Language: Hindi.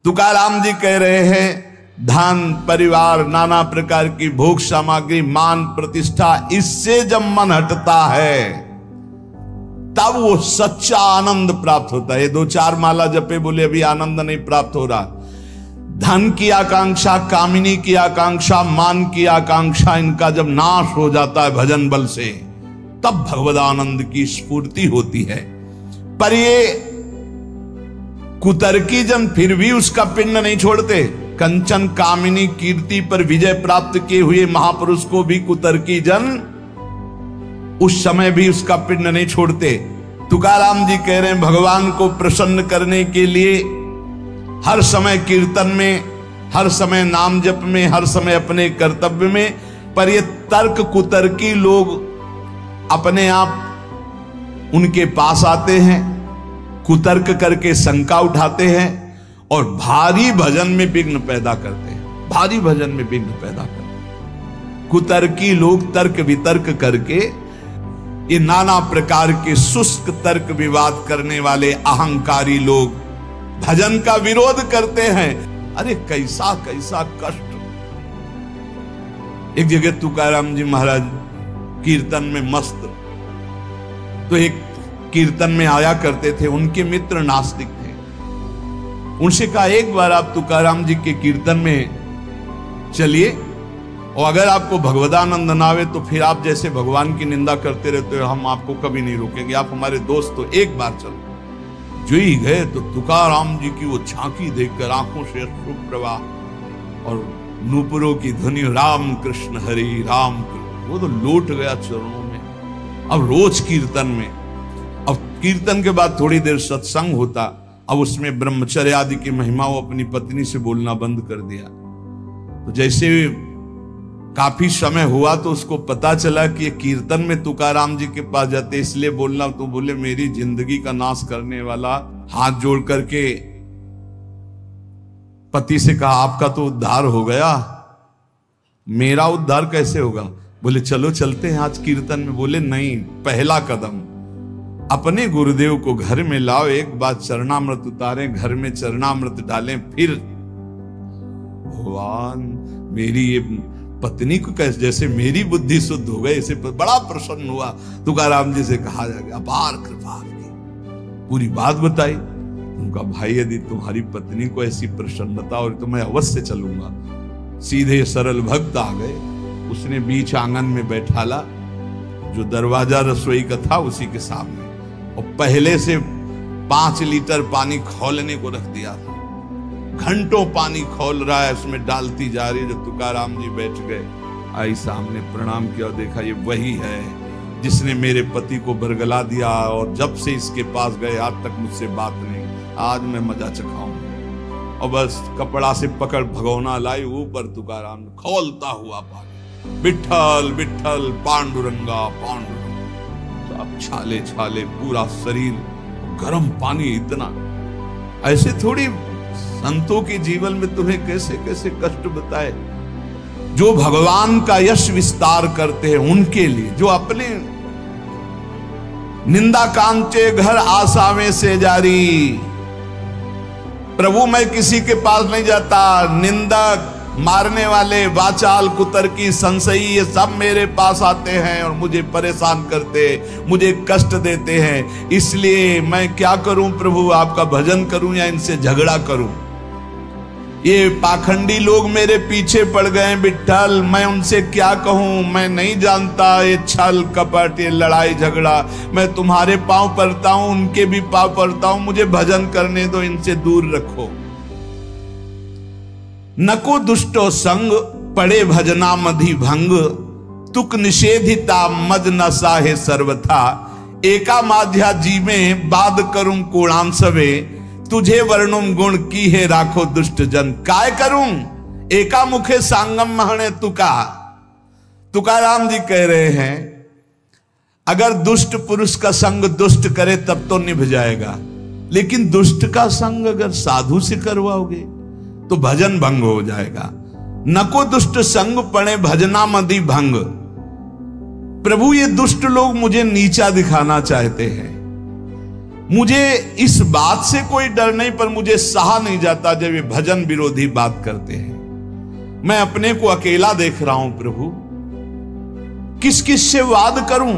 तुकाराम जी कह रहे हैं धन परिवार नाना प्रकार की भोग सामग्री मान प्रतिष्ठा, इससे जब मन हटता है तब वो सच्चा आनंद प्राप्त होता है। 2-4 माला जपे बोले अभी आनंद नहीं प्राप्त हो रहा। धन की आकांक्षा, कामिनी की आकांक्षा, मान की आकांक्षा, इनका जब नाश हो जाता है भजन बल से, तब भगवदानंद की स्फूर्ति होती है। पर ये कुतर्की जन फिर भी उसका पिंड नहीं छोड़ते। कंचन कामिनी कीर्ति पर विजय प्राप्त किए हुए महापुरुष को भी कुतर्की जन उस समय भी उसका पिंड नहीं छोड़ते। तुकाराम जी कह रहे हैं भगवान को प्रसन्न करने के लिए हर समय कीर्तन में, हर समय नाम जप में, हर समय अपने कर्तव्य में। पर ये तर्क कुतर्की लोग अपने आप उनके पास आते हैं, कुतर्क करके शंका उठाते हैं और भारी भजन में विघ्न पैदा करते हैं। भारी भजन में विघ्न पैदा करते हैं कुतर्की लोग। तर्क वितर्क करके ये नाना प्रकार के शुष्क तर्क विवाद करने वाले अहंकारी लोग भजन का विरोध करते हैं। अरे कैसा कैसा कष्ट। एक जगह तुकाराम जी महाराज कीर्तन में मस्त, तो एक कीर्तन में आया करते थे, उनके मित्र नास्तिक थे। उनसे कहा एक बार आप तुकाराम जी के कीर्तन में चलिए और अगर आपको भगवदानंद ना आवे तो फिर आप जैसे भगवान की निंदा करते रहते हो, हम आपको कभी नहीं रोकेंगे, आप हमारे दोस्त तो एक बार चलो। जो ही गए तो तुकाराम जी की वो झांकी देखकर आंखों से अश्रु प्रवाह और नूपुरों की ध्वनि राम कृष्ण हरि राम कृष्ण, वो तो लौट गया चरणों में। अब रोज कीर्तन में, अब कीर्तन के बाद थोड़ी देर सत्संग होता, अब उसमें ब्रह्मचर्य आदि की महिमा वो अपनी पत्नी से बोलना बंद कर दिया। तो जैसे काफी समय हुआ तो उसको पता चला कि ये कीर्तन में तुकाराम जी के पास जाते इसलिए बोलना, तो बोले मेरी जिंदगी का नाश करने वाला, हाथ जोड़ करके पति से कहा आपका तो उद्धार हो गया, मेरा उद्धार कैसे होगा? बोले चलो चलते हैं आज कीर्तन में। बोले नहीं, पहला कदम अपने गुरुदेव को घर में लाओ, एक बार चरणामृत उतारें, घर में चरणामृत डालें, फिर भगवान मेरी ये पत्नी को कैसे, जैसे मेरी बुद्धि शुद्ध हो गई, इसे बड़ा प्रसन्न हुआ। तुकाराम जी से कहा जाएगा अपार कृपा आपकी, पूरी बात बताई। उनका भाई यदि तुम्हारी पत्नी को ऐसी प्रसन्नता और तो मैं अवश्य चलूंगा। सीधे सरल भक्त आ गए, उसने बीच आंगन में बैठाला, जो दरवाजा रसोई का था उसी के सामने, और पहले से 5 लीटर पानी खौलने को रख दिया था। घंटों पानी खौल रहा है, उसमें डालती जा रही है। जब तुकाराम जी बैठ गए, आई सामने, प्रणाम किया, देखा ये वही है जिसने मेरे पति को बरगला दिया और जब से इसके पास गए आज तक मुझसे बात नहीं, आज मैं मजा चखाऊंगा। और बस कपड़ा से पकड़ भगोना लाई, ऊपर तुकाराम खौलता हुआ पानी, विठ्ठल विठ्ठल पांडुरंगा पांडुरंगा, सब छाले छाले पूरा शरीर, गर्म पानी इतना। ऐसे थोड़ी संतों के जीवन में तुम्हें कैसे कैसे कष्ट बताए। जो भगवान का यश विस्तार करते हैं उनके लिए, जो अपने निंदा कांचे घर आसावे से जारी, प्रभु मैं किसी के पास नहीं जाता, निंदक मारने वाले वाचाल कुतर्की संशयी ये सब मेरे पास आते हैं और मुझे परेशान करते, मुझे कष्ट देते हैं। इसलिए मैं क्या करूं प्रभु, आपका भजन करूं या इनसे झगड़ा करूं? ये पाखंडी लोग मेरे पीछे पड़ गए विठ्ठल, मैं उनसे क्या कहूं? मैं नहीं जानता ये छल कपट, ये लड़ाई झगड़ा। मैं तुम्हारे पांव पड़ता हूं, उनके भी पांव पड़ता हूं, मुझे भजन करने दो, इनसे दूर रखो। नको दुष्टो संग पड़े भजना मधि भंग, तुक निषेधिता मद न साहे सर्वथा, एका माध्या जी में बाद करूं कोणाम सवे, तुझे वर्णुम गुण की है राखो दुष्ट जन। काय करूं एका मुखे सांगम महणे तुका। तुकाराम जी कह रहे हैं अगर दुष्ट पुरुष का संग दुष्ट करे तब तो निभ जाएगा, लेकिन दुष्ट का संग अगर साधु से करवाओगे तो भजन भंग हो जाएगा। नको दुष्ट संग पड़े भजना मदि भंग। प्रभु ये दुष्ट लोग मुझे नीचा दिखाना चाहते हैं, मुझे इस बात से कोई डर नहीं, पर मुझे सहा नहीं जाता जब ये भजन विरोधी बात करते हैं। मैं अपने को अकेला देख रहा हूं प्रभु, किस किस से वाद करूं।